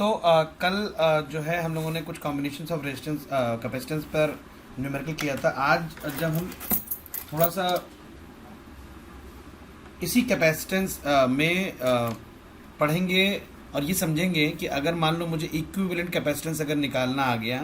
तो कल जो है हम लोगों ने कुछ कॉम्बिनेशंस ऑफ रेजिस्टेंस कैपेसिटेंस पर न्यूमेरिकल किया था। आज जब हम थोड़ा सा इसी कैपेसिटेंस में पढ़ेंगे और ये समझेंगे कि अगर मान लो मुझे इक्विवेलेंट कैपेसिटेंस अगर निकालना आ गया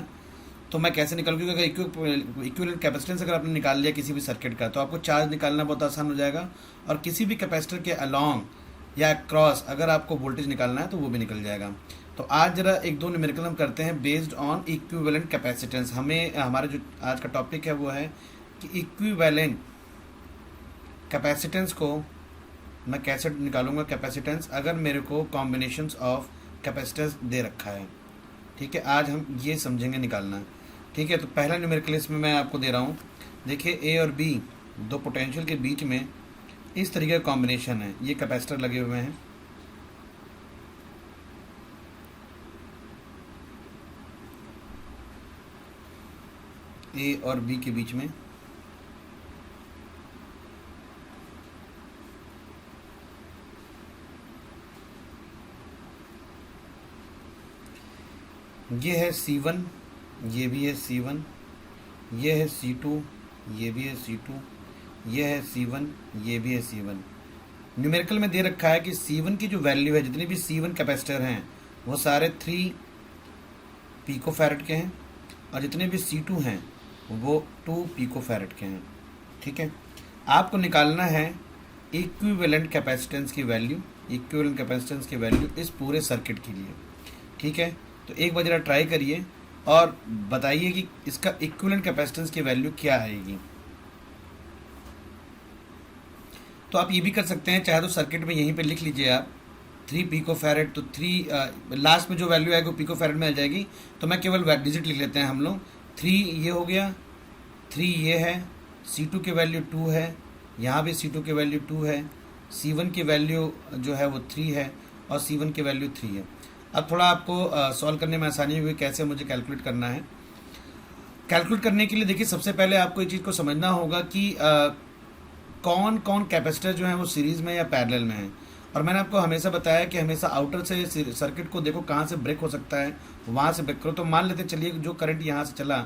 तो मैं कैसे निकालूँ, क्योंकि अगर इक्विवेलेंट कैपेसिटेंस अगर आपने निकाल लिया किसी भी सर्किट का तो आपको चार्ज निकालना बहुत आसान हो जाएगा, और किसी भी कैपेसिटर के अलॉन्ग या क्रॉस अगर आपको वोल्टेज निकालना है तो वो भी निकल जाएगा। तो आज जरा एक दो न्यूमेरिकल हम करते हैं बेस्ड ऑन इक्विवेलेंट कैपेसिटेंस। हमें हमारा जो आज का टॉपिक है वो है कि इक्विवेलेंट कैपेसिटेंस को मैं कैसे निकालूंगा कैपेसिटेंस अगर मेरे को कॉम्बिनेशंस ऑफ कैपेसिटेंस दे रखा है। ठीक है, आज हम ये समझेंगे निकालना। ठीक है, तो पहला न्यूमेरिकल इसमें मैं आपको दे रहा हूँ। देखिए ए और बी दो पोटेंशियल के बीच में इस तरीके का कॉम्बिनेशन है, ये कैपेसिटर लगे हुए हैं। ए और बी के बीच में ये है C1, ये भी है C1, ये है C2, ये भी है C2, ये है C1, ये भी है C1। न्यूमेरिकल में दे रखा है कि C1 की जो वैल्यू है, जितने भी C1 कैपेसिटर हैं वो सारे 3 पिकोफैरेड के हैं, और जितने भी C2 हैं वो 2 पिकोफैरेड के हैं। ठीक है, आपको निकालना है इक्विवेलेंट कैपेसिटेंस की वैल्यू, इक्विवेलेंट कैपेसिटेंस की वैल्यू इस पूरे सर्किट के लिए। ठीक है, तो एक बार जरा ट्राई करिए और बताइए कि इसका इक्विवेलेंट कैपेसिटेंस की वैल्यू क्या आएगी। तो आप ये भी कर सकते हैं, चाहे तो सर्किट में यहीं पे लिख लीजिए आप 3 पिकोफैरेड, तो 3 लास्ट में जो वैल्यू आएगी वो पिकोफैरेड में आ जाएगी। तो मैं केवल डिजिट लिख लेते हैं हम लोग। 3 ये हो गया, 3 ये है, C2 की वैल्यू 2 है, यहाँ भी C2 की वैल्यू 2 है, C1 की वैल्यू जो है वो 3 है, और C1 की वैल्यू 3 है। अब थोड़ा आपको सॉल्व करने में आसानी हुई कैसे मुझे कैलकुलेट करना है। कैलकुलेट करने के लिए देखिए सबसे पहले आपको ये चीज़ को समझना होगा कि कौन कौन कैपेसिटर जो है वो सीरीज़ में या पैरेलल में है। और मैंने आपको हमेशा बताया कि हमेशा आउटर से सर्किट को देखो कहाँ से ब्रेक हो सकता है, वहाँ से ब्रेक करो। तो मान लेते चलिए जो करंट यहाँ से चला,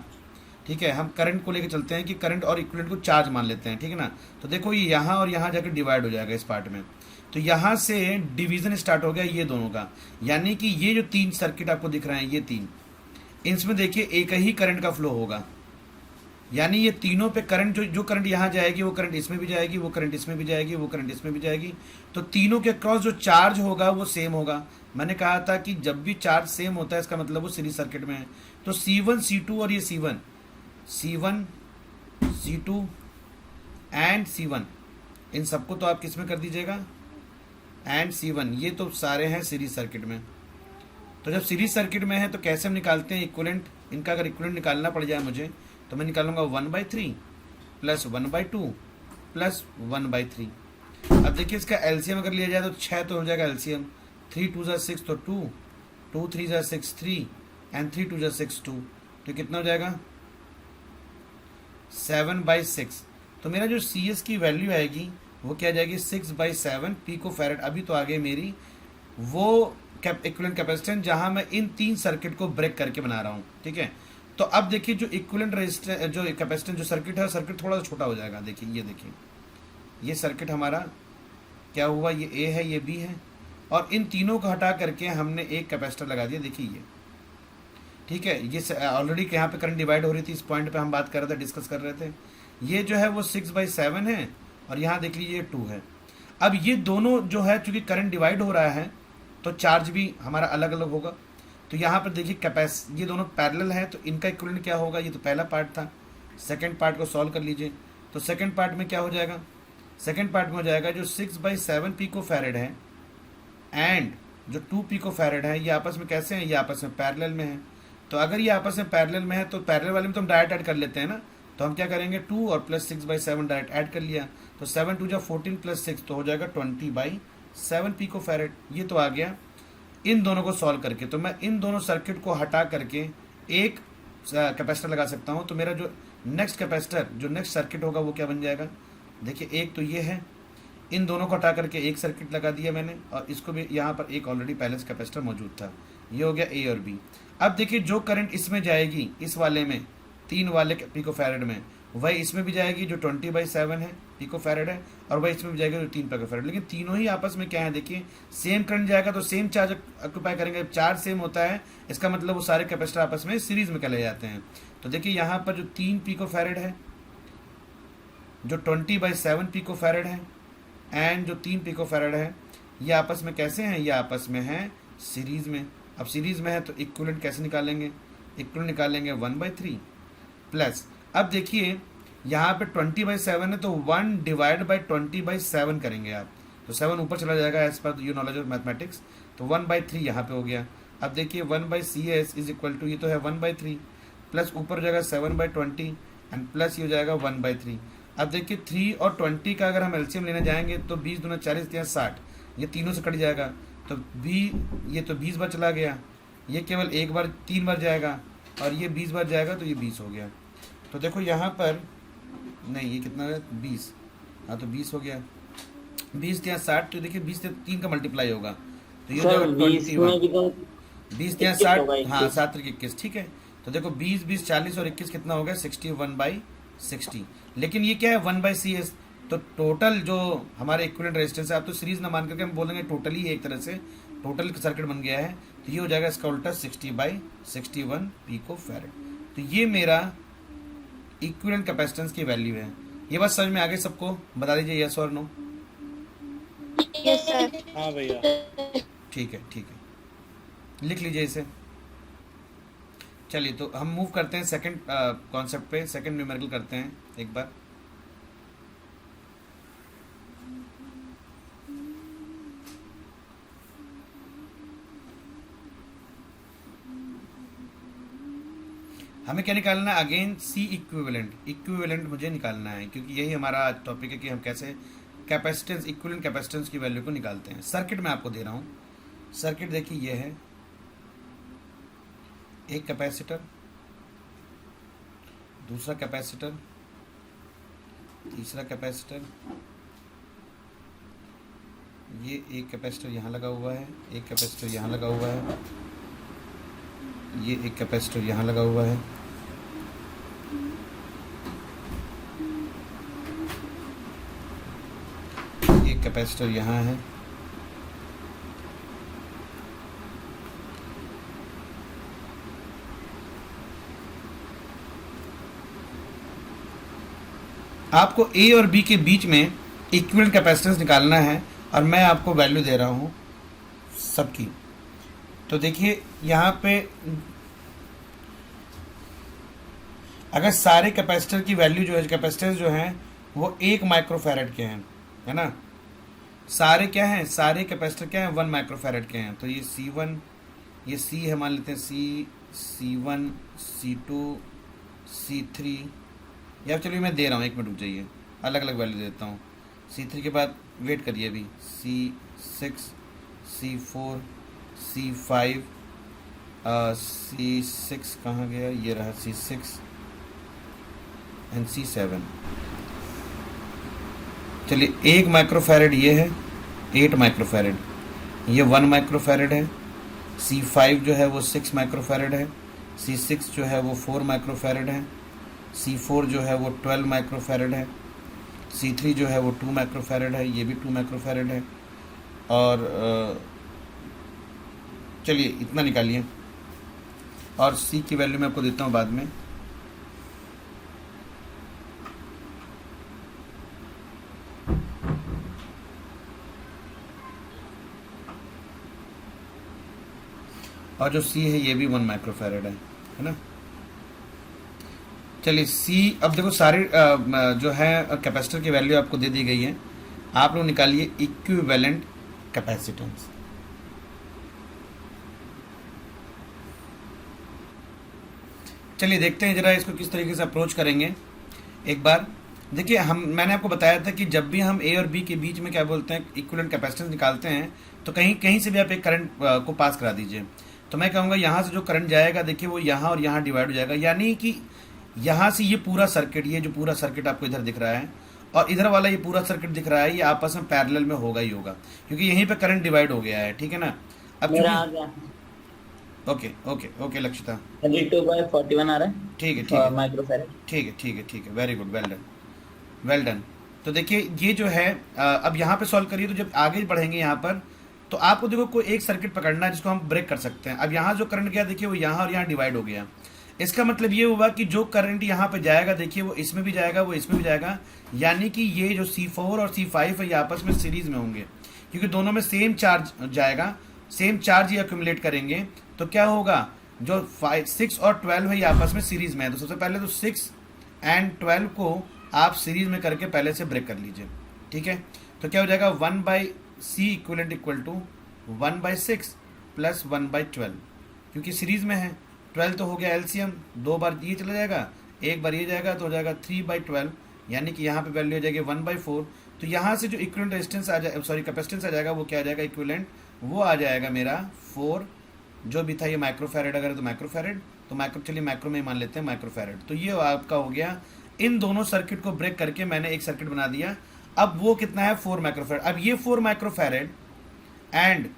ठीक है, हम करंट को लेकर चलते हैं कि करंट और इक्विवेलेंट को चार्ज मान लेते हैं। ठीक है ना, तो देखो ये यहाँ और यहाँ जाकर डिवाइड हो जाएगा इस पार्ट में। तो यहाँ से डिवीज़न स्टार्ट हो गया ये दोनों का, यानी कि ये जो 3 सर्किट आपको दिख रहे हैं ये 3, इनमें देखिए एक ही करंट का फ्लो होगा, यानी ये तीनों पे करंट जो करंट यहाँ जाएगी वो करंट इसमें भी जाएगी, वो करंट इसमें भी जाएगी, वो करंट इसमें भी जाएगी। तो तीनों के क्रॉस जो चार्ज होगा वो सेम होगा। मैंने कहा था कि जब भी चार्ज सेम होता है इसका मतलब वो सीरीज सर्किट में है। तो C1 C2 और ये C1 C2 एंड C1, इन सबको तो आप किस में कर दीजिएगा, एंड C1, ये तो सारे हैं सीरीज सर्किट में। तो जब सीरीज सर्किट में है तो कैसे हम निकालते हैं इक्विवेलेंट, इनका अगर इक्विवेलेंट निकालना पड़ जाए मुझे तो मैं निकालूंगा 1/3 प्लस 1/2 प्लस 1/3। अब देखिए इसका एलसीएम अगर लिया जाए तो 6 तो हो जाएगा एलसीएम, 3 2 6 तो 2, 2 3 6 3 एंड 3 2 6 2, तो कितना हो जाएगा 7/6। तो मेरा जो CS की वैल्यू आएगी वो क्या जाएगी 6/7 पिकोफैरेड। अभी तो आगे मेरी वो इक्विवेलेंट कैपेसिटेंस जहां मैं इन 3 सर्किट को ब्रेक करके बना रहा हूँ। ठीक है, तो अब देखिए जो इक्विवेलेंट रेजिस्टेंस जो कैपेसिटेंस जो सर्किट है, सर्किट थोड़ा सा छोटा हो जाएगा। देखिए ये देखिए ये सर्किट हमारा क्या हुआ, ये A है, ये B है, और इन तीनों को हटा करके हमने एक कैपेसिटर लगा दिया। देखिए ये, ठीक है, ये ऑलरेडी यहाँ पे करंट डिवाइड हो रही थी, इस पॉइंट पे हम बात कर रहे थे, डिस्कस कर रहे थे। ये जो है वो 6/7 है, और यहाँ देख लीजिए 2 है। अब ये दोनों जो है चूंकि करंट डिवाइड हो रहा है तो चार्ज भी हमारा अलग अलग होगा। तो यहाँ पर देखिए ये दोनों पैरेलल हैं, तो इनका इक्विवेलेंट क्या होगा, ये तो पहला पार्ट था। सेकंड पार्ट को सॉल्व कर लीजिए, तो सेकंड पार्ट में क्या हो जाएगा, सेकंड पार्ट में हो जाएगा जो 6/7 पिकोफैरेड है एंड जो 2 पिकोफैरेड है, ये आपस में कैसे हैं, ये आपस में पैरेलल में है। तो अगर ये आपस में पैरेलल में है तो पैरेलल वाले में तो हम डायरेक्ट ऐड कर लेते हैं ना, तो हम क्या करेंगे 2 और प्लस 6/7 डायरेक्ट ऐड कर लिया, तो 7 2 14 प्लस 6 तो हो जाएगा 20/7 पिकोफैरेड। ये तो आ गया इन दोनों को सॉल्व करके। तो मैं इन दोनों सर्किट को हटा करके एक कैपेसिटर लगा सकता हूँ। तो मेरा जो नेक्स्ट कैपेसिटर जो नेक्स्ट सर्किट होगा वो क्या बन जाएगा, देखिए एक तो ये है, इन दोनों को हटा करके एक सर्किट लगा दिया मैंने, और इसको भी यहाँ पर एक ऑलरेडी पहले से कैपेसिटर मौजूद था, ये हो गया ए और बी। अब देखिए जो करंट इसमें जाएगी, इस वाले में 3 वाले पिको फैरेड में, वही इसमें भी जाएगी जो 20/7 है पिको फैरेड है, और वही इसमें भी जाएगा जो 3 पिको फैरेड। लेकिन तीनों ही आपस में क्या है, देखिए सेम करंट जाएगा तो सेम चार्ज ऑक्यूपाई करेंगे। जब चार्ज सेम होता है इसका मतलब वो सारे कैपेसिटर आपस में सीरीज में चले जाते हैं। तो देखिए यहाँ पर जो 3 पिको फैरेड है, जो 20/7 पिको फैरेड है, एंड जो 3 पिको फैरेड है, ये आपस में कैसे हैं, ये आपस में हैं सीरीज में। अब सीरीज में है तो इक्विवेलेंट कैसे निकालेंगे, इक्विवेलेंट निकालेंगे 1/3 प्लस, अब देखिए यहाँ पे 20/7 है तो 1/20/7 करेंगे आप, तो 7 ऊपर चला जाएगा as per you knowledge of mathematics, तो 1/3 यहाँ पे हो गया। अब देखिए 1/CS इज इक्वल टू, ये तो है 1/3 प्लस ऊपर हो जाएगा 7/20 एंड प्लस ये हो जाएगा 1/3। अब देखिए 3 और 20 का अगर हम एलसीएम लेने जाएंगे तो 20 दूना 40 या 60, ये तीनों से कट जाएगा, तो ये तो 20 बार चला गया, ये केवल एक बार 3 बार जाएगा, और ये 20 बार जाएगा तो ये 20 हो गया। तो देखो यहाँ पर नहीं, ये कितना है 20, हाँ तो 20 हो गया, 20 या 60, तो देखिए 20 से 3 का मल्टीप्लाई होगा तो ये हो जाएगा 21, 20 या 60, हाँ 7 3 21, ठीक है। तो देखो 20 20 40 और 21 कितना हो गया 61/60। लेकिन ये क्या है 1/CS, तो टोटल जो हमारे इक्विवेलेंट रेजिस्टेंस है, आप तो सीरीज ना मान करके हम बोलेंगे टोटल ही एक तरह से टोटल सर्किट बन गया है, तो ये हो जाएगा इसका उल्टा 60/61 पिको फैरेड। तो ये मेरा इक्विवेलेंट कैपेसिटेंस की वैल्यू है। ये बात समझ में आ गई सबको, बता दीजिए यस और नो। Yes sir. हाँ भैया। ठीक है ठीक है, लिख लीजिए इसे। चलिए तो हम मूव करते हैं सेकंड कॉन्सेप्ट पे, सेकंड न्यूमेरिकल करते हैं एक बार। हमें क्या निकालना है, अगेन सी इक्विवेलेंट, इक्विवेलेंट मुझे निकालना है, क्योंकि यही हमारा टॉपिक है कि हम कैसे कैपेसिटेंस, इक्विवेलेंट कैपेसिटेंस की वैल्यू को निकालते हैं। सर्किट मैं आपको दे रहा हूँ, सर्किट देखिए ये है, एक कैपेसिटर, दूसरा कैपेसिटर, तीसरा कैपेसिटर, ये एक कैपेसिटर यहाँ लगा हुआ है, एक कैपेसिटर यहाँ लगा हुआ है, ये एक कैपेसिटर यहाँ लगा हुआ है, एक कैपेसिटर यहाँ है, आपको ए और बी के बीच में इक्विवेलेंट कैपेसिटेंस निकालना है, और मैं आपको वैल्यू दे रहा हूँ सबकी। तो देखिए यहाँ पे अगर सारे कैपेसिटर की वैल्यू जो है, कैपेसिटेंस जो हैं वो 1 माइक्रोफैरेड के हैं, है ना, सारे क्या हैं, सारे कैपेसिटर क्या हैं 1 माइक्रोफैरेड के हैं। तो ये C1, ये C है, मान लेते हैं C1 C2 C3, या चलिए मैं दे रहा हूँ, 1 मिनट रुक जाइए, अलग अलग वैल्यू देता हूँ। C3 के बाद वेट करिए अभी, C6 C4 C5 C6 कहाँ गया, ये रहा C6 एंड C7। चलिए 1 माइक्रोफैरेड ये है, 8 माइक्रोफैरेड, ये 1 माइक्रोफैरेड है, C5 जो है वो 6 माइक्रोफैरेड है, C6 जो है वो 4 माइक्रोफैरेड है, C4 जो है वो 12 माइक्रोफैरेड है, C3 जो है वो 2 माइक्रोफैरेड है, ये भी 2 माइक्रोफैरेड है, और चलिए इतना निकालिए, और C की वैल्यू मैं आपको देता हूँ बाद में। और जो C है ये भी 1 माइक्रोफैरेड है ना। चलिए C, अब देखो सारे जो है कैपेसिटर की वैल्यू आपको दे दी गई है, आप लोग निकालिए इक्विवेलेंट कैपेसिटेंस। चलिए देखते हैं जरा इसको किस तरीके से अप्रोच करेंगे। एक बार देखिए, मैंने आपको बताया था कि जब भी हम ए और बी के बीच में क्या बोलते हैं इक्विवेलेंट कैपेसिटेंस निकालते हैं, तो कहीं कहीं से भी आप एक करंट को पास करा दीजिए। तो मैं कहूँगा यहाँ से जो करंट जाएगा देखिए वो यहाँ और यहाँ डिवाइड हो जाएगा, यानी कि यहाँ से ये पूरा सर्किट, ये जो पूरा सर्किट आपको इधर दिख रहा है और इधर वाला ये पूरा सर्किट दिख रहा है, ये आपस में पैरेलल में होगा ही होगा, क्योंकि यहीं पे करंट डिवाइड हो गया है, ठीक है ना। अब मेरा आ गया। ओके ओके ओके लक्षिता, 32/41 आ रहा ठीक है ठीक है माइक्रोफैरेड। ठीक है ठीक है ठीक है, very good, well done well done. तो देखिए ये जो है अब यहाँ पे सॉल्व करिए, तो जब आगे बढ़ेंगे यहाँ पर तो आपको देखो कोई एक सर्किट पकड़ना है जिसको हम ब्रेक कर सकते हैं। अब यहाँ जो करंट गया देखिए वो यहाँ और यहाँ डिवाइड हो गया। इसका मतलब ये हुआ कि जो करंट यहाँ पे जाएगा देखिए वो इसमें भी जाएगा वो इसमें भी जाएगा, यानी कि ये जो C4 और C5 है ये आपस में सीरीज में होंगे, क्योंकि दोनों में सेम चार्ज जाएगा, सेम चार्ज ये अक्यूमुलेट करेंगे। तो क्या होगा, जो 6 और 12 है ये आपस में सीरीज में है, तो सबसे पहले तो 6 एंड 12 को आप सीरीज में करके पहले से ब्रेक कर लीजिए, ठीक है। तो क्या हो जाएगा 1/C equivalent equal to 1/6 plus 1/12, क्योंकि सीरीज में है। 12 तो हो गया एलसीएम, 2 बार ये चला जाएगा, 1 बार ये जाएगा, तो हो जाएगा 3/12, यानी कि यहाँ पे वैल्यू हो जाएगी 1/4। तो यहाँ से जो इक्विवेलेंट रेजिस्टेंस आ जाए, सॉरी कैपेसिटेंस आ जाएगा, वो क्या आ जाएगा इक्विवेलेंट, वो आ जाएगा मेरा 4, जो भी था ये माइक्रोफैरेड, अगर तो माइक्रोफैरेड, तो माइक्रो, चलिए माइक्रो में ही मान लेते हैं माइक्रोफैरेड। तो ये आपका हो गया, इन दोनों सर्किट को ब्रेक करके मैंने एक सर्किट बना दिया। अब वो कितना है 4 माइक्रोफैरेड। अब ये 4 माइक्रोफैरेड एंड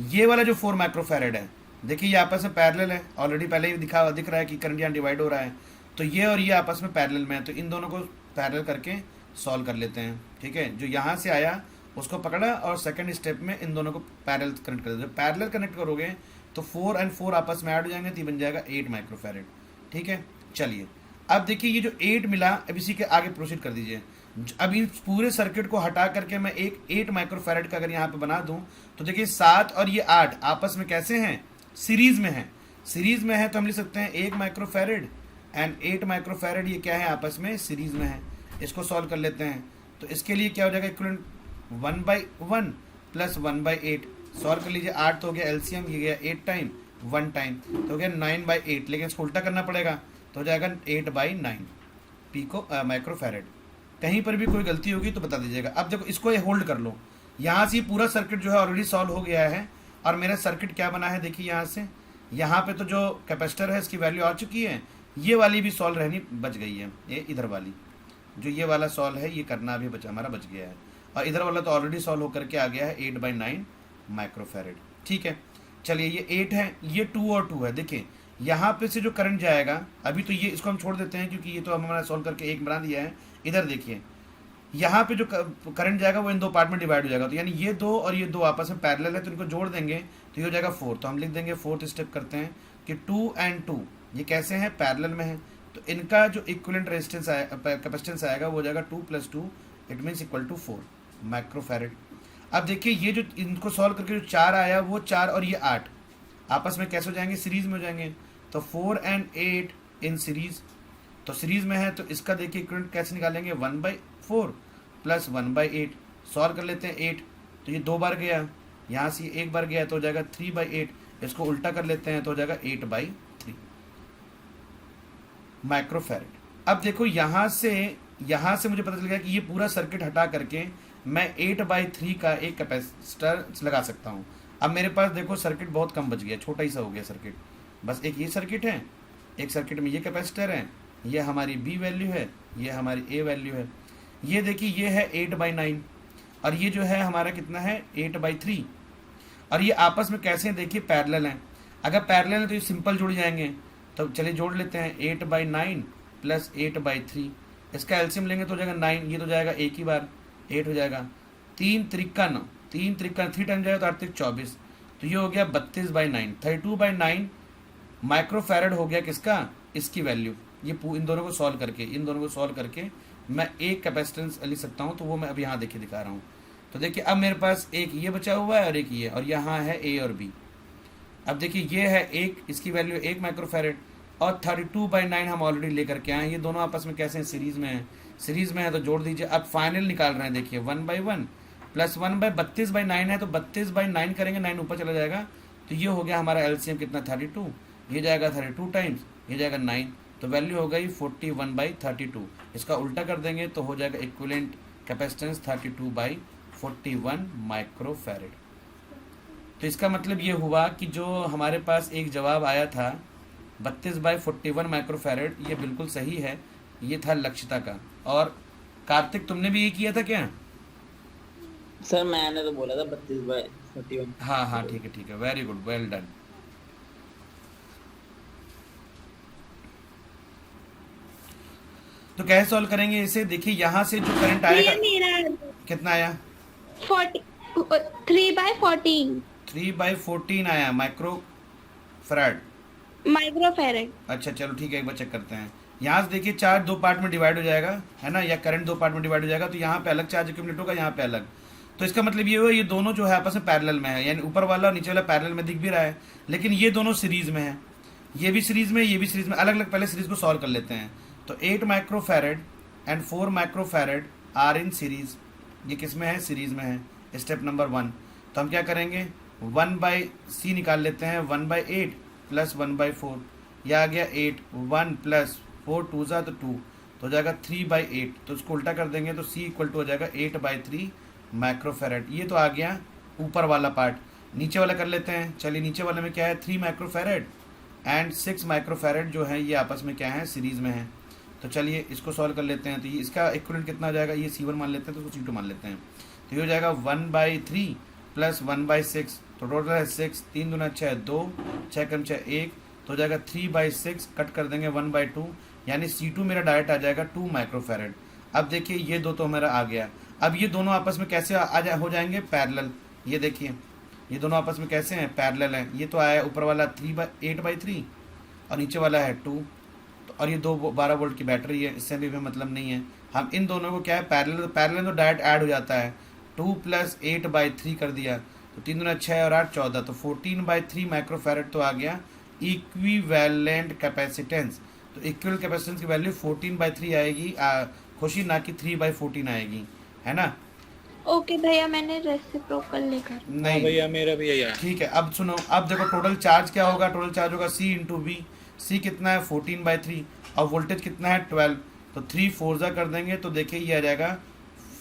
ये वाला जो 4 माइक्रोफैरेड है, देखिए ये आपस में पैरेलल है, ऑलरेडी पहले ही दिख रहा है कि करंट यहाँ डिवाइड हो रहा है, तो ये और ये आपस में पैरेलल में है, तो इन दोनों को पैरेलल करके सॉल्व कर लेते हैं, ठीक है। जो यहाँ से आया उसको पकड़ा और सेकंड स्टेप में इन दोनों को पैरेलल कनेक्ट कर दो। पैरेलल कनेक्ट करोगे तो 4 एंड 4 आपस में ऐड हो जाएंगे, तो ये बन जाएगा 8 माइक्रोफैरेड, ठीक है। चलिए अब देखिए ये जो 8 मिला, अब इसी के आगे प्रोसीड कर दीजिए। अब इस पूरे सर्किट को हटा करके मैं एक 8 माइक्रोफैरेड का अगर यहाँ पे बना दूं, तो देखिए 7 और ये 8 आपस में कैसे हैं, सीरीज में है। सीरीज में है तो हम लिख सकते हैं 1 माइक्रोफैरेड एंड 8 माइक्रोफैरेड, ये क्या है आपस में सीरीज में है। इसको सॉल्व कर लेते हैं, तो इसके लिए क्या हो जाएगा इक्विवेलेंट 1/1 प्लस 1/8, सॉल्व कर लीजिए। 8 तो हो गया एलसीएम, ये गया 8 टाइम 1 टाइम, तो हो गया 9/8, लेकिन इसको उल्टा करना पड़ेगा, तो हो जाएगा 8/9 पीको माइक्रोफैरेड। कहीं पर भी कोई गलती होगी तो बता दीजिएगा। अब देखो इसको ये होल्ड कर लो, यहाँ से पूरा सर्किट जो है ऑलरेडी सॉल्व हो गया है, और मेरा सर्किट क्या बना है देखिए यहाँ से, यहाँ पे तो जो कैपेसिटर है इसकी वैल्यू आ चुकी है, ये वाली भी सॉल्व रहनी बच गई है, ये इधर वाली जो ये वाला सॉल्व है ये करना अभी बचा हमारा बच गया है, और इधर वाला तो ऑलरेडी सॉल्व होकर के आ गया है 8/9 माइक्रोफैरेड, ठीक है। चलिए ये 8 है, ये 2 और 2 है। देखिए यहाँ पे से जो करंट जाएगा, अभी तो ये इसको हम छोड़ देते हैं क्योंकि ये तो हमारा सॉल्व करके एक बना दिया है। इधर देखिए यहाँ पे जो करंट जाएगा वो इन दो पार्ट में डिवाइड हो जाएगा, तो यानी ये 2 और ये 2 आपस में पैरेलल है, तो इनको जोड़ देंगे तो ये हो जाएगा 4। तो हम लिख देंगे फोर्थ स्टेप करते हैं कि 2 एंड 2 ये कैसे हैं, पैरेलल में है, तो इनका जो इक्विवेलेंट रेजिस्टेंस कैपेसिटेंस आएगा वो हो जाएगा 2 + 2 it means equal to 4 microfarad. अब देखिए ये जो इनको सॉल्व करके जो 4 आया, वो 4 और ये 8 आपस में कैसे हो जाएंगे, सीरीज में हो जाएंगे, तो 4 एंड 8 इन सीरीज, तो सीरीज में है, तो इसका देखिए इक्विवेलेंट कैसे निकालेंगे, 1/4 प्लस 1/8, सॉल्व कर लेते हैं 8, तो ये 2 बार गया, यहाँ से 1 बार गया, तो हो जाएगा 3/8, इसको उल्टा कर लेते हैं तो हो जाएगा 8/3 माइक्रोफैरेड। अब देखो यहाँ से मुझे पता चल गया कि ये पूरा सर्किट हटा करके मैं 8/3 का एक कैपेसिटर लगा सकता हूँ। अब मेरे पास देखो सर्किट बहुत कम बच गया, छोटा ही सा हो गया सर्किट, बस एक ये सर्किट है, एक सर्किट में ये कैपेसिटर है, ये हमारी बी वैल्यू है, ये हमारी ए वैल्यू है। ये देखिए ये है 8/9 और ये जो है हमारा कितना है 8/3, और ये आपस में कैसे हैं देखिए पैरेलल हैं। अगर पैरेलल है तो ये सिंपल जुड़ जाएंगे, तो चलिए जोड़ लेते हैं 8/9 प्लस 8/3, इसका एलसीएम लेंगे तो हो जाएगा 9, ये तो जाएगा एक ही बार 8 हो जाएगा, 3 त्रिका 9, 3 त्रिका 3 टाइम जाएगा तो 8 त्रिक 24, तो ये हो गया 32/9, 32/9 माइक्रोफैरेड हो गया किसका, इसकी वैल्यू। ये इन दोनों को सॉल्व करके मैं एक कैपेसिटेंस लिख सकता हूँ, तो वो मैं अब यहाँ देखिए दिखा रहा हूँ। तो देखिए अब मेरे पास एक ये बचा हुआ है और एक ये, और यहाँ है ए और बी। अब देखिए ये है एक, इसकी वैल्यू 1 माइक्रोफैरेड, और 32/9 हम ऑलरेडी लेकर के आए हैं, ये दोनों आपस में कैसे हैं, सीरीज में है, सीरीज में है तो जोड़ दीजिए। अब फाइनल निकाल रहे हैं, देखिए 1/1 प्लस 1/32/9 है, तो 32/9 करेंगे, 9 ऊपर चला जाएगा, तो ये हो गया हमारा एलसीएम कितना 32, ये जाएगा 32 टाइम्स, ये जाएगा 9, तो वैल्यू हो गई 41/32। इसका उल्टा कर देंगे तो हो जाएगा इक्विवेलेंट कैपेसिटेंस 32/41 माइक्रोफैरेड। तो इसका मतलब ये हुआ कि जो हमारे पास एक जवाब आया था 32/41 माइक्रोफैरेड, ये बिल्कुल सही है, ये था लक्षिता का। और कार्तिक तुमने भी ये किया था क्या? सर मैंने तो बोला था 32/41। हाँ हाँ ठीक है, वेरी गुड, वेल डन। तो कैसे सॉल्व करेंगे इसे? देखिए यहाँ से जो करंट आएगा, ये मेरा कितना आया? 3/14 3/14 आया माइक्रो फैराड। माइक्रोफैरड। अच्छा चलो ठीक है, एक बार चेक करते हैं। यहाँ से देखिए चार्ज दो पार्ट में डिवाइड हो जाएगा, है ना, या करंट दो पार्ट में डिवाइड हो जाएगा, तो यहाँ पे अलग चार्ज एक्यूमुलेट होगा, यहाँ पे अलग। तो इसका मतलब ये हुआ ये दोनों जो है आपस में पैरेलल में है, यानी ऊपर वाला और नीचे वाला पैरेलल में दिख भी रहा है, लेकिन ये दोनों सीरीज में है, ये भी सीरीज में, ये भी सीरीज में, अलग अलग। पहले सीरीज को सॉल्व कर लेते हैं। तो 8 microfarad and 4 microfarad are in series. ये किस में है? सीरीज में है। स्टेप नंबर 1, तो हम क्या करेंगे, 1/c निकाल लेते हैं। 1/8 प्लस 1/4, यह आ गया 8, 1 प्लस 4 2 ज़ा तो 2, तो हो जाएगा 3/8। तो उसको उल्टा कर देंगे तो c इक्वल टू हो जाएगा 8/3 माइक्रोफैरड। ये तो आ गया ऊपर वाला पार्ट। नीचे वाला कर लेते हैं। चलिए नीचे वाले में क्या है, 3 माइक्रोफैरड एंड 6 माइक्रोफैरड जो है ये आपस में क्या है, सीरीज में है। तो चलिए इसको सॉल्व कर लेते हैं। तो ये इसका इक्विवेलेंट कितना हो जाएगा, ये C1 मान लेते हैं तो उसको C2 मान लेते हैं। तो ये हो जाएगा 1/3 प्लस 1/6, तो टोटल है 6, 3 दूना 6, 2, 6 कम 6 1, तो हो जाएगा 3/6, कट कर देंगे 1/2, यानी C2 मेरा डायरेक्ट आ जाएगा 2 माइक्रोफैरड। अब देखिए ये दो तो मेरा आ गया। अब ये दोनों आपस में कैसे हो जाएंगे, पैरेलल। ये देखिए ये दोनों आपस में कैसे हैं, पैरेलल हैं। ये तो आया ऊपर वाला 8/3 और नीचे वाला है 2, तो और ये दो 12 वोल्ट की बैटरी है, इससे भी हमें मतलब नहीं है। हम इन दोनों को क्या है, पैरेलल, तो पैरेलल तो डायरेक्ट ऐड हो जाता है। 2 प्लस 8/3 कर दिया, तो 3 दूना 6 और 8 14, तो 14/3 माइक्रोफैरड तो आ गया इक्विवेलेंट कैपेसिटेंस। तो इक्विवेलेंट कैपेसिटेंस की वैल्यू 14/3 आएगी, खुशी, ना कि 3/14 आएगी, है ना। ओके भैया, मैंने रेसिप्रोकल लिखा। नहीं भैया मेरा भी यही है। ठीक है, अब सुनो, अब देखो टोटल चार्ज क्या होगा, टोटल चार्ज होगा C इंटू बी। सी कितना है, 14/3, और वोल्टेज कितना है, 12, तो 3 4 कर देंगे तो देखिए ये आ जाएगा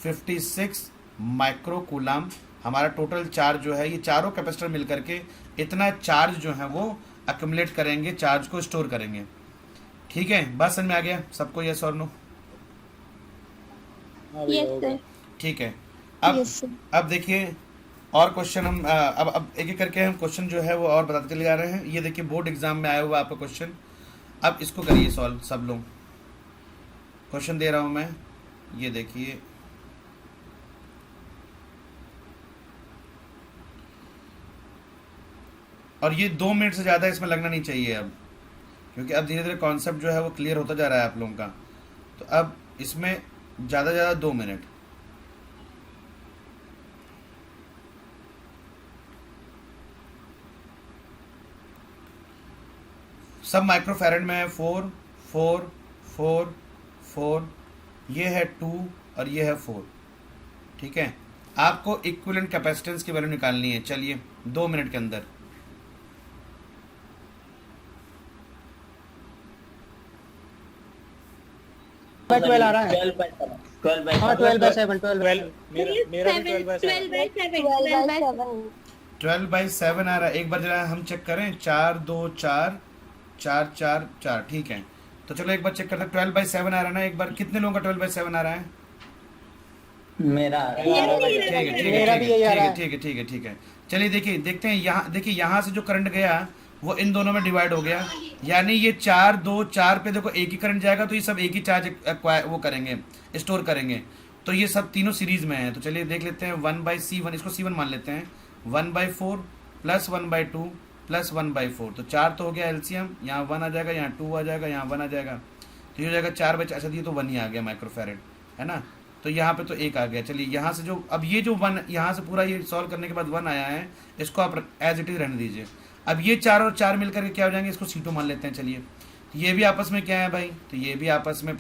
56 माइक्रो कूलाम। हमारा टोटल चार्ज जो है, ये चारों कैपेसिटर मिल करके इतना चार्ज जो है वो अक्यूमुलेट करेंगे, चार्ज को स्टोर करेंगे। ठीक है, बात समझ में आ गया सबको, यस और नो? हाँ भैया, यस हो गया। सर। ठीक है, अब Yes, sir. अब देखिए और क्वेश्चन हम अब एक एक करके हम क्वेश्चन जो है वो और बताते चले जा रहे हैं। ये देखिए बोर्ड एग्जाम में आया हुआ आपका क्वेश्चन, अब इसको करिए सॉल्व सब लोग। क्वेश्चन दे रहा हूं मैं, ये देखिए, और ये 2 मिनट से ज़्यादा इसमें लगना नहीं चाहिए अब, क्योंकि अब धीरे धीरे कॉन्सेप्ट जो है वो क्लियर होता जा रहा है आप लोगों का। तो अब इसमें ज़्यादा से ज़्यादा 2 मिनट। सब माइक्रोफैरड में है, 4 4 4 4, ये है 2 और ये है 4। ठीक है, आपको इक्विवेलेंट कैपेसिटेंस की वैल्यू निकालनी है। चलिए 2 मिनट के अंदर। बाय 12 आ रहा है। 12/7 12/7 हाँ 12/7 12 मेरा भी 12/7। 12/7 आ रहा है। एक बार जरा हम चेक करें, 4 2 4 4 4 4, ठीक है। तो चलो एक बार चेक करते हैं, 12/7 आ रहा है ना। एक बार कितने लोगों का 12/7 आ रहा है? मेरा आ रहा है। ठीक है ठीक है मेरा भी यही आ रहा है। ठीक है ठीक है ठीक है। चलिए देखिए, देखते हैं यहाँ, देखिए यहाँ से जो करंट गया वो इन दोनों में डिवाइड हो गया, यानी ये 4 2 4 पे देखो एक ही करंट जाएगा, तो ये सब एक ही चार्ज वो करेंगे, स्टोर करेंगे। तो ये सब तीनों सीरीज में है। तो चलिए देख लेते हैं, 1/C1, इसको C1 मान लेते हैं, 1/4 प्लस 1/2 प्लस 1/4, तो 4 तो हो गया एलसीएम, यहाँ 1 आ जाएगा, यहाँ 2 आ जाएगा, यहाँ 1 आ जाएगा, तो ये हो जाएगा 4/4। अच्छा ये तो 1 ही आ गया माइक्रोफैरड, है ना। तो यहाँ पे तो 1 आ गया। चलिए यहाँ से जो, अब ये जो 1 यहाँ से पूरा ये सॉल्व करने के बाद 1 आया है, इसको आप एज इट इज रहने दीजिए। अब ये 4 और 4 मिलकर के क्या हो जाएंगे, इसको C2 मान लेते हैं। चलिए तो ये भी आपस में क्या है भाई, तो ये भी आपस में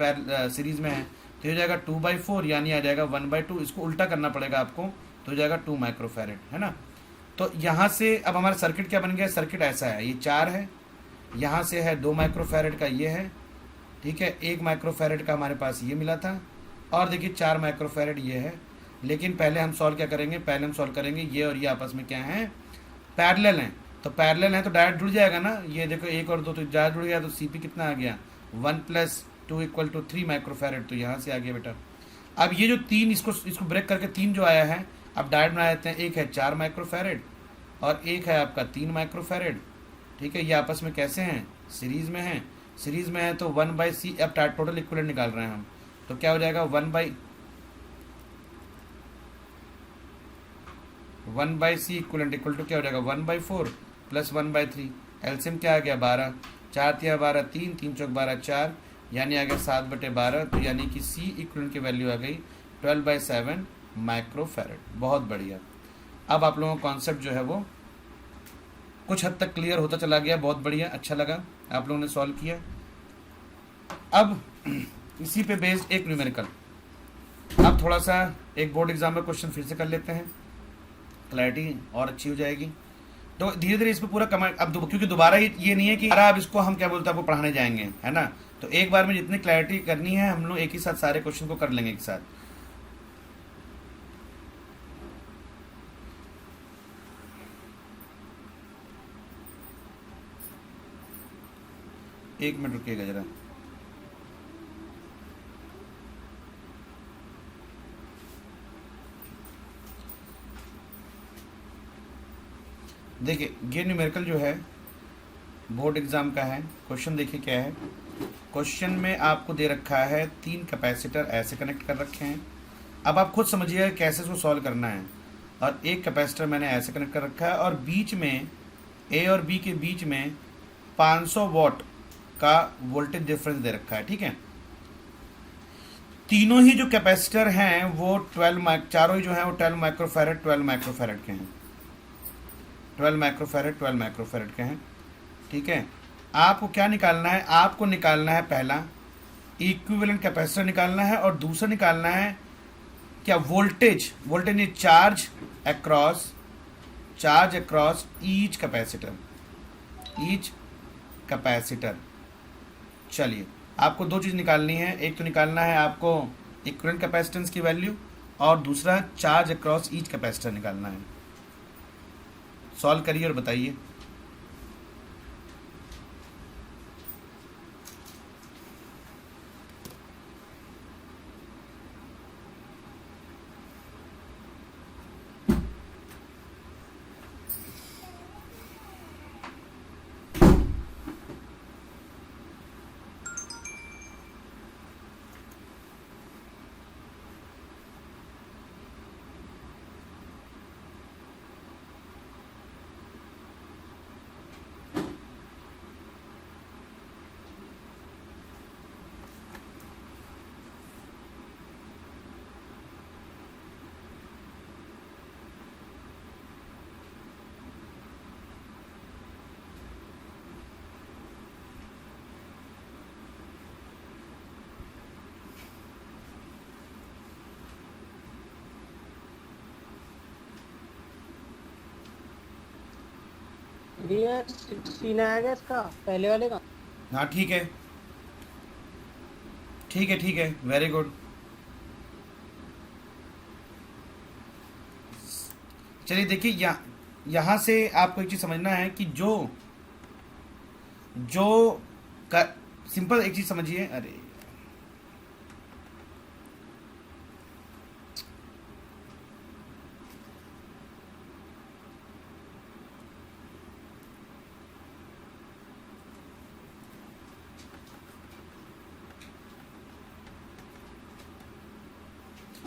सीरीज में है, तो ये हो जाएगा 2/4, यानी आ जाएगा 1/2। इसको उल्टा करना पड़ेगा आपको, तो हो जाएगा 2 माइक्रोफैरड, है ना। तो यहाँ से अब हमारा सर्किट क्या बन गया, सर्किट ऐसा है, ये 4 है, यहाँ से है 2 माइक्रोफैरड का ये है, ठीक है, 1 माइक्रोफैरड का हमारे पास ये मिला था, और देखिए 4 माइक्रोफैरड ये है। लेकिन पहले हम सॉल्व क्या करेंगे, पहले हम सॉल्व करेंगे ये और ये आपस में क्या है, पैरेलल हैं। तो पैरेलल है तो डायरेक्ट जुड़ जाएगा ना, ये देखो 1 और 2 तो डायरेक्ट जुड़ गया, तो CP कितना आ गया, 1 + 2 = 3 माइक्रोफैरड, तो यहाँ से आ गया बेटा। अब ये जो 3, इसको ब्रेक करके 3 जो आया है, अब डायरेक्ट बना देते हैं, एक है 4 माइक्रोफैरड और एक है आपका 3 माइक्रोफैरड, ठीक है। ये आपस में कैसे हैं, सीरीज में हैं। सीरीज में है तो 1/C, अब टोटल इक्विवेलेंट निकाल रहे हैं हम, तो क्या हो जाएगा 1/C इक्विवेलेंट इक्वल टू क्या हो जाएगा 1/4 प्लस 1/3। एलसीएम क्या आ गया 12, 4 तिया 12 3, 3 चौक 12 4, यानी आ गया 7/12। तो यानी कि C इक्विवेलेंट की वैल्यू आ गई 12/7 माइक्रोफैरड। बहुत बढ़िया। अब आप लोगों का कॉन्सेप्ट जो है वो कुछ हद तक क्लियर होता चला गया। बहुत बढ़िया, अच्छा लगा आप लोगों ने सॉल्व किया। अब इसी पे बेस्ड एक न्यूमेरिकल, अब थोड़ा सा एक बोर्ड एग्जाम में क्वेश्चन फिर से कर लेते हैं, क्लैरिटी और अच्छी हो जाएगी। तो धीरे धीरे इस पर पूरा कमेंट, अब क्योंकि दोबारा ये नहीं है कि अब इसको हम क्या बोलते हैं आपको पढ़ाने जाएंगे, है ना। तो एक बार में जितनी क्लैरिटी करनी है हम लोग एक ही साथ सारे क्वेश्चन को कर लेंगे एक साथ। एक मिनट रुकिएगा जरा। देखिए ये न्यूमेरिकल जो है बोर्ड एग्जाम का है। क्वेश्चन देखिए क्या है। क्वेश्चन में आपको दे रखा है 3 कैपेसिटर ऐसे कनेक्ट कर रखे हैं। अब आप खुद समझिएगा कैसे इसको सॉल्व करना है। और एक कैपेसिटर मैंने ऐसे कनेक्ट कर रखा है और बीच में ए और बी के बीच में 500 वॉट का वोल्टेज डिफरेंस दे रखा है, ठीक है। तीनों ही जो कैपेसिटर हैं वो चारों ही जो हैं वो 12 माइक्रोफैरड 12 माइक्रोफैरड के हैं, 12 माइक्रोफैरड 12 माइक्रोफैरड के हैं, ठीक है। आपको क्या निकालना है, आपको निकालना है पहला इक्विवेलेंट कैपेसिटर निकालना है और दूसरा निकालना है क्या वोल्टेज ने चार्ज अक्रॉस ईच कैपेसिटर। चलिए आपको दो चीज़ निकालनी है, एक तो निकालना है आपको इक्विवेलेंट कैपेसिटेंस की वैल्यू और दूसरा चार्ज अक्रॉस ईच कैपेसिटर निकालना है। सॉल्व करिए और बताइए। भैया 16 आएगा इसका पहले वाले का। हाँ ठीक है ठीक है, वेरी गुड। चलिए देखिए यहाँ से आपको एक चीज़ समझना है कि जो सिंपल एक चीज़ समझिए। अरे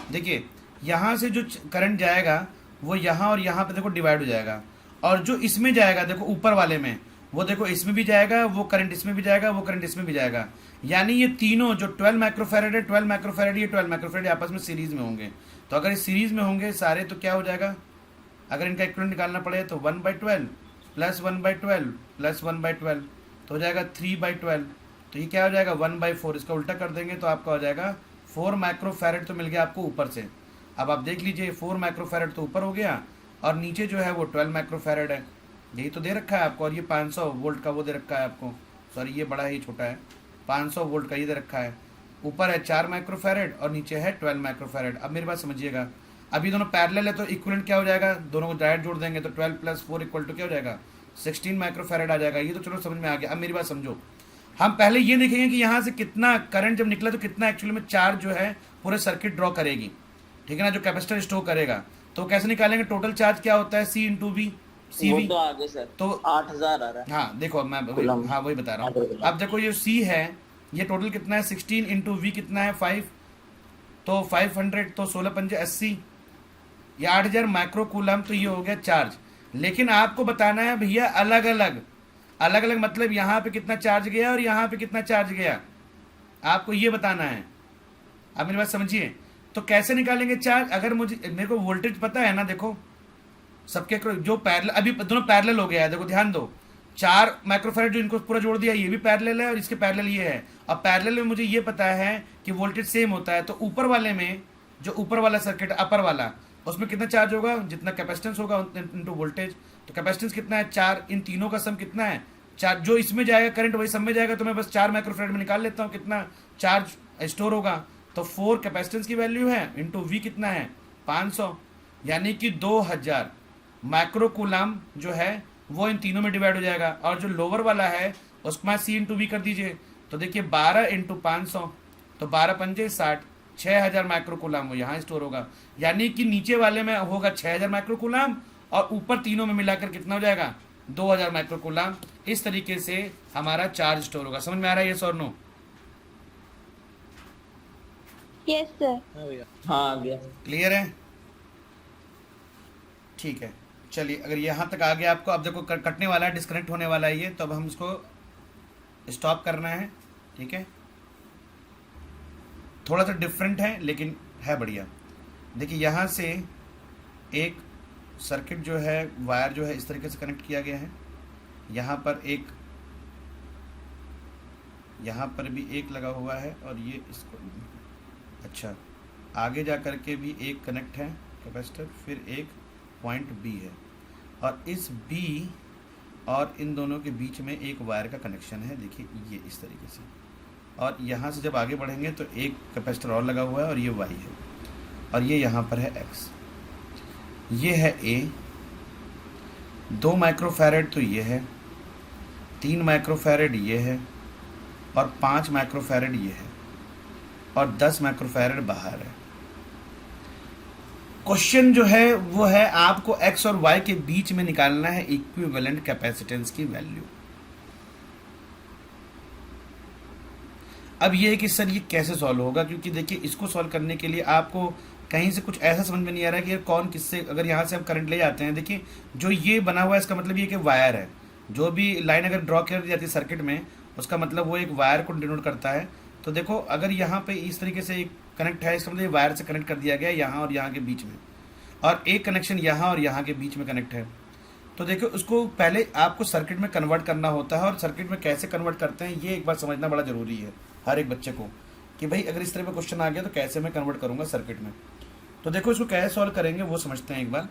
देखिए यहाँ से जो करंट जाएगा वो यहाँ और यहाँ पे देखो डिवाइड हो जाएगा, और जो इसमें जाएगा देखो ऊपर वाले में वो देखो इसमें भी जाएगा, वो करंट इसमें भी जाएगा, वो करंट इसमें भी जाएगा। यानी ये तीनों जो 12 माइक्रोफैरड है 12 माइक्रोफैरड ये 12 माइक्रोफैरड आपस में सीरीज में होंगे। तो अगर इस सीरीज में होंगे सारे तो क्या हो जाएगा, अगर इनका इक्विवेलेंट निकालना पड़े तो 1/12 प्लस 1/12 प्लस 1/12 तो हो जाएगा 3/12। तो ये क्या हो जाएगा 1/4। इसका उल्टा कर देंगे तो आपका हो जाएगा 4 माइक्रोफैरड तो मिल गया आपको ऊपर से। अब आप देख लीजिए 4 माइक्रोफैरड तो ऊपर हो गया और नीचे जो है वो 12 माइक्रोफैरड है, यही तो दे रखा है आपको। और ये 500 वोल्ट का वो दे रखा है आपको, सॉरी ये बड़ा ही छोटा है, 500 वोल्ट का ये दे रखा है। ऊपर है 4 माइक्रोफैरड और नीचे है 12 माइक्रोफैरड। अब मेरी बात समझिएगा, अभी दोनों पैरेलल है तो इक्विवेलेंट क्या हो जाएगा, दोनों को डायरेक्ट जोड़ देंगे तो 12 + 4 = क्या हो जाएगा 16 माइक्रोफैरड आ जाएगा। ये तो चलो समझ में आ गया। अब मेरी बात समझो, हम पहले ये देखेंगे कि यहाँ से कितना करंट जब निकला तो कितना एक्चुअली में चार्ज जो है पूरे सर्किट ड्रॉ करेगी, ठीक है ना, जो कैपेसिटर स्टोर करेगा। तो कैसे निकालेंगे, टोटल चार्ज क्या होता है C × V, वो CV तो आगे सर तो 8,000 आ रहा है। हाँ देखो मैं कुलम। हाँ वही बता रहा हूँ। कुलम। अब देखो ये C है, ये टोटल कितना है 16 इंटू V कितना है 5, तो 500 तो 16 पंजे 80, ये 8,000 माइक्रो कूलम, तो ये हो गया चार्ज। लेकिन आपको बताना है भैया अलग अलग, अलग अलग मतलब यहाँ पे कितना चार्ज गया और यहाँ पे कितना चार्ज गया, आपको ये बताना है। आप मेरी बात समझिए। तो कैसे निकालेंगे चार्ज, अगर मुझे मेरे को वोल्टेज पता है ना, देखो सबके जो पैरेलल, अभी दोनों पैरेलल हो गया है, देखो ध्यान दो, 4 माइक्रोफैरड जो इनको पूरा जोड़ दिया ये भी पैरेलल है और इसके पैरेलल ये है। अब पैरेलल में मुझे ये पता है कि वोल्टेज सेम होता है, तो ऊपर वाले में जो ऊपर वाला सर्किट अपर वाला, उसमें कितना चार्ज होगा, जितना कैपेसिटेंस होगा इनटू वोल्टेज। तो कैपेसिटेंस कितना है 4, इन तीनों का सम कितना है 4, जो इसमें जाएगा करंट वही सब में जाएगा, तो मैं बस 4 माइक्रोफैरड में निकाल लेता हूँ कितना चार्ज स्टोर होगा। तो 4 कैपेसिटेंस की वैल्यू है इंटू वी कितना है 500, यानी कि 2000 माइक्रो कूलम जो है वो इन तीनों में डिवाइड हो जाएगा। और जो लोअर वाला है उसमें C इंटू वी कर दीजिए, तो देखिए 12 इंटू 500, तो 12 पंजे 60, 6000 माइक्रो कूलम वो यहाँ स्टोर होगा। यानी कि नीचे वाले में होगा 6000 माइक्रो कूलम और ऊपर तीनों में मिलाकर कितना हो जाएगा 2000 माइक्रो कूलम। इस तरीके से हमारा चार्ज स्टोर होगा। समझ में आ रहा है ये और नो? Yes sir. हाँ भैया। हाँ आ गया। क्लियर है? ठीक है, चलिए अगर यहाँ तक आ गया आपको, अब देखो कटने वाला है, डिस्कनेक्ट होने वाला है ये, तो अब हम इसको स्टॉप करना है। ठीक है, थोड़ा सा डिफरेंट है लेकिन है बढ़िया। देखिए यहाँ से एक सर्किट जो है, वायर जो है इस तरीके से कनेक्ट किया गया है, यहाँ पर एक, यहाँ पर भी एक लगा हुआ है और ये इसको, अच्छा आगे जा कर के भी एक कनेक्ट है कैपेसिटर, फिर एक पॉइंट बी है और इस बी और इन दोनों के बीच में एक वायर का कनेक्शन है। देखिए ये इस तरीके से, और यहाँ से जब आगे बढ़ेंगे तो एक कैपेसिटर और लगा हुआ है और ये वाई है और ये यहाँ पर है एक्स। ये है ए, 2 माइक्रोफैरेड तो ये है, 3 माइक्रोफैरेड ये है और 5 माइक्रोफैरेड ये है और 10 माइक्रोफैरेड बाहर है। क्वेश्चन जो है वो है आपको एक्स और वाई के बीच में निकालना है इक्विवेलेंट कैपेसिटेंस की वैल्यू। अब ये है कि सर ये कैसे सॉल्व होगा, क्योंकि देखिए इसको सॉल्व करने के लिए आपको कहीं से कुछ ऐसा समझ में नहीं आ रहा है कि यार कौन किससे, अगर यहाँ से हम करंट ले जाते हैं, देखिए जो ये बना हुआ है इसका मतलब ये कि वायर है, जो भी लाइन अगर ड्रॉ कर दी जाती है सर्किट में उसका मतलब वो एक वायर को डिनोट करता है। तो देखो अगर यहाँ पे इस तरीके से एक कनेक्ट है, इसका मतलब ये वायर से कनेक्ट कर दिया गया यहाँ और यहाँ के बीच में, और एक कनेक्शन यहाँ और यहाँ के बीच में कनेक्ट है। तो देखो उसको पहले आपको सर्किट में कन्वर्ट करना होता है, और सर्किट में कैसे कन्वर्ट करते हैं ये एक बार समझना बड़ा ज़रूरी है हर एक बच्चे को, कि भाई अगर इस तरह का क्वेश्चन आ गया तो कैसे मैं कन्वर्ट करूँगा सर्किट में। तो देखो इसको कैसे सॉल्व करेंगे वो समझते हैं एक बार।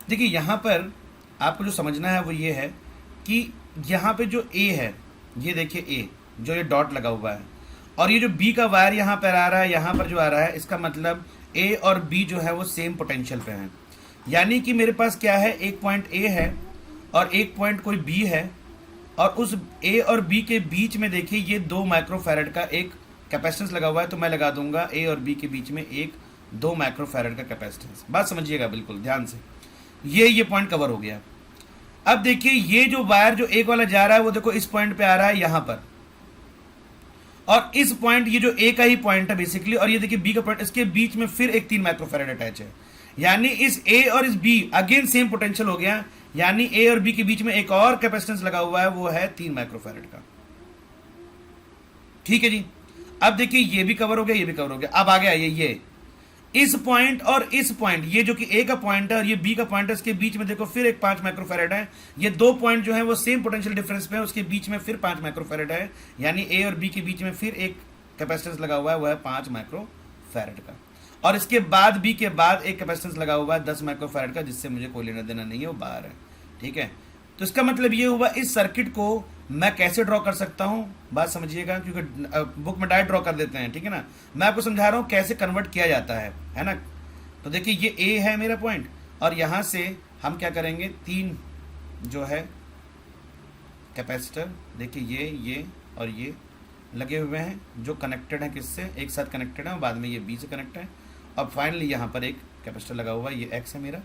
देखिए यहाँ पर आपको जो समझना है वो ये है कि यहाँ पे जो ए है, ये देखिए ए जो ये डॉट लगा हुआ है, और ये जो बी का वायर यहाँ पर आ रहा है, यहाँ पर जो आ रहा है, इसका मतलब ए और बी जो है वो सेम पोटेंशियल पे हैं। यानी कि मेरे पास क्या है, एक पॉइंट ए है और एक पॉइंट कोई बी है, और उस ए और बी के बीच में देखिए ये 2 माइक्रोफैरड का एक कैपेसिटेंस लगा हुआ है। तो मैं लगा दूंगा ए और बी के बीच में एक 2 माइक्रोफैरड का कैपेसिटेंस। बात समझिएगा बिल्कुल ध्यान से, ये पॉइंट कवर हो गया। अब देखिए ये जो वायर जो एक वाला जा रहा है वो देखो इस पॉइंट पे आ रहा है यहाँ पर, और इस पॉइंट ये जो ए का ही पॉइंट है बेसिकली, और ये देखिए बी का पॉइंट, इसके बीच में फिर एक 3 माइक्रोफैरड अटैच है। यानी इस ए और इस बी अगेन सेम पोटेंशियल हो गया, यानी ए और बी के बीच में एक और कैपेसिटेंस लगा हुआ है, वो है 3 माइक्रोफैरड का। ठीक है जी। अब देखिए ये भी कवर हो गया, ये भी कवर हो गया। अब आ गया ये इस पॉइंट और इस पॉइंट, ये जो कि ए का पॉइंट है और ये बी का पॉइंट है, इसके बीच में देखो फिर एक 5 माइक्रोफैरड है। ये 2 पॉइंट जो है वो सेम पोटेंशियल डिफरेंस पे है, उसके बीच में फिर 5 माइक्रोफैरड है। यानी ए और बी के बीच में फिर एक कैपेसिटेंस लगा हुआ है, वो है 5 माइक्रोफैरड का। और इसके बाद बी के बाद एक कैपेसिटेंस लगा हुआ है 10 माइक्रोफैरड का, जिससे मुझे कोई लेना देना नहीं है, वो बाहर है। ठीक है, तो इसका मतलब ये हुआ इस सर्किट को मैं कैसे ड्रॉ कर सकता हूं, बात समझिएगा, क्योंकि बुक में डायरेक्ट ड्रॉ कर देते हैं। ठीक है ना, मैं आपको समझा रहा हूं कैसे कन्वर्ट किया जाता है ना। तो देखिए ये ए है मेरा पॉइंट, और यहां से हम क्या करेंगे, 3 जो है कैपेसिटर, देखिए ये और ये लगे हुए हैं जो कनेक्टेड हैं, किससे, एक साथ कनेक्टेड हैं, और बाद में ये बी से कनेक्ट है, और फाइनली यहाँ पर एक कैपेसिटर लगा हुआ है, ये एक्स है मेरा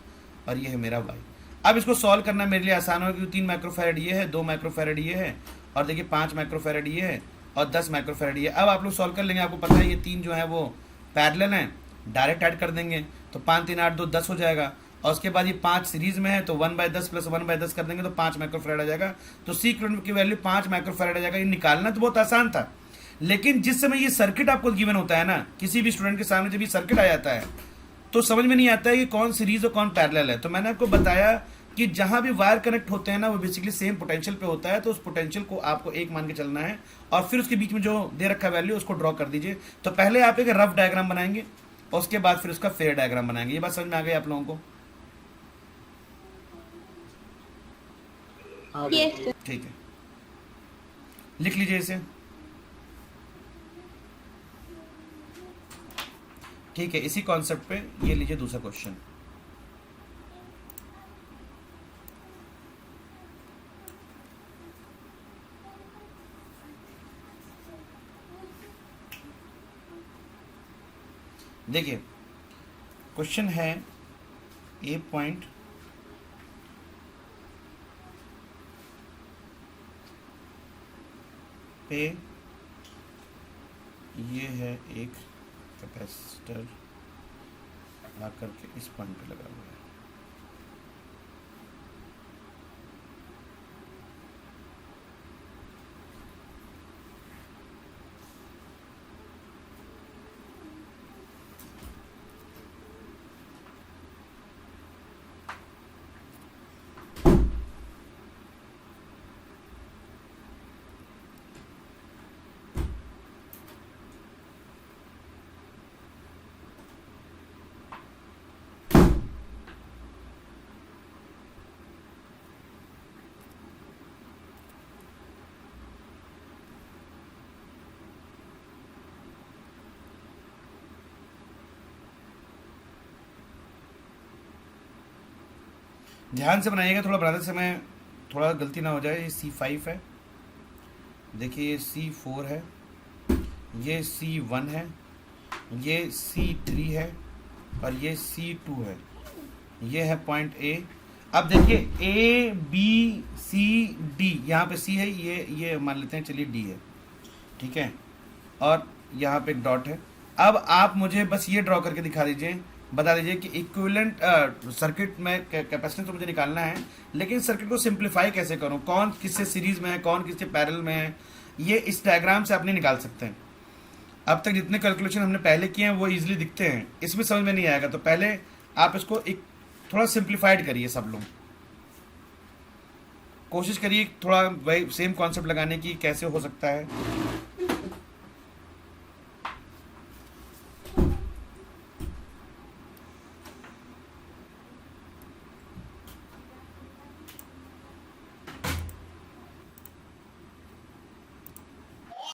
और ये है मेरा वाई। अब इसको सॉल्व करना मेरे लिए आसान होगा क्योंकि 3 माइक्रोफैरड ये है, 2 माइक्रोफैरड ये है, और देखिए 5 माइक्रोफैरड ये है और 10 माइक्रोफैरड ये। अब आप लोग सॉल्व कर लेंगे, आपको पता है ये 3 जो है वो पैरेलल हैं, डायरेक्ट ऐड कर देंगे तो 5 3 8 2 10 हो जाएगा, और उसके बाद ये 5 सीरीज में है तो 1/10 प्लस 1/10 कर देंगे तो 5 माइक्रोफैरड आ जाएगा। तो सी इक्विवेलेंट की वैल्यू 5 माइक्रोफैरड आ जाएगा। ये निकालना तो बहुत आसान था, लेकिन जिस समय ये सर्किट आपको गिवन होता है ना, किसी भी स्टूडेंट के सामने जब ये सर्किट आ जाता है तो समझ में नहीं आता है कि कौन सीरीज और कौन पैरेलल है। तो मैंने आपको बताया कि जहां भी वायर कनेक्ट होते हैं ना वो बेसिकली सेम पोटेंशियल पे होता है, तो उस पोटेंशियल को आपको एक मान के चलना है और फिर उसके बीच में जो दे रखा वैल्यू उसको ड्रॉ कर दीजिए। तो पहले आप एक रफ डायग्राम बनाएंगे और उसके बाद फिर उसका फेयर डायग्राम बनाएंगे। ये बात समझ में आ गई आप लोगों को? Yes, sir. ठीक है, लिख लीजिए इसे। ठीक है, इसी कॉन्सेप्ट पे ये लीजिए दूसरा क्वेश्चन। देखिए क्वेश्चन है ए पॉइंट पे ये है एक कैपेसिटर आकर के इस पॉइंट पे लगा हुआ है। ध्यान से बनाइएगा, थोड़ा बनाते समय थोड़ा गलती ना हो जाए। ये C5 है, देखिए ये C4 है, ये C1 है, ये C3 है और ये C2 है। ये है पॉइंट A। अब देखिए A B C D, यहाँ पे C है, ये मान लेते हैं, चलिए D है, ठीक है, और यहाँ पे एक डॉट है। अब आप मुझे बस ये ड्रॉ करके दिखा दीजिए, बता दीजिए कि इक्विवेलेंट सर्किट में कैपेसिटेंस तो मुझे निकालना है, लेकिन सर्किट को सिंप्लीफाई कैसे करूं, कौन किससे सीरीज में है, कौन किससे पैरेलल में है, ये इस डायग्राम से आप नहीं निकाल सकते हैं। अब तक जितने कैलकुलेशन हमने पहले किए हैं वो इजीली दिखते हैं, इसमें समझ में नहीं आएगा। तो पहले आप इसको एक थोड़ा सिंप्लीफाइड करिए, सब लोग कोशिश करिए थोड़ा वही सेम कॉन्सेप्ट लगाने की, कैसे हो सकता है।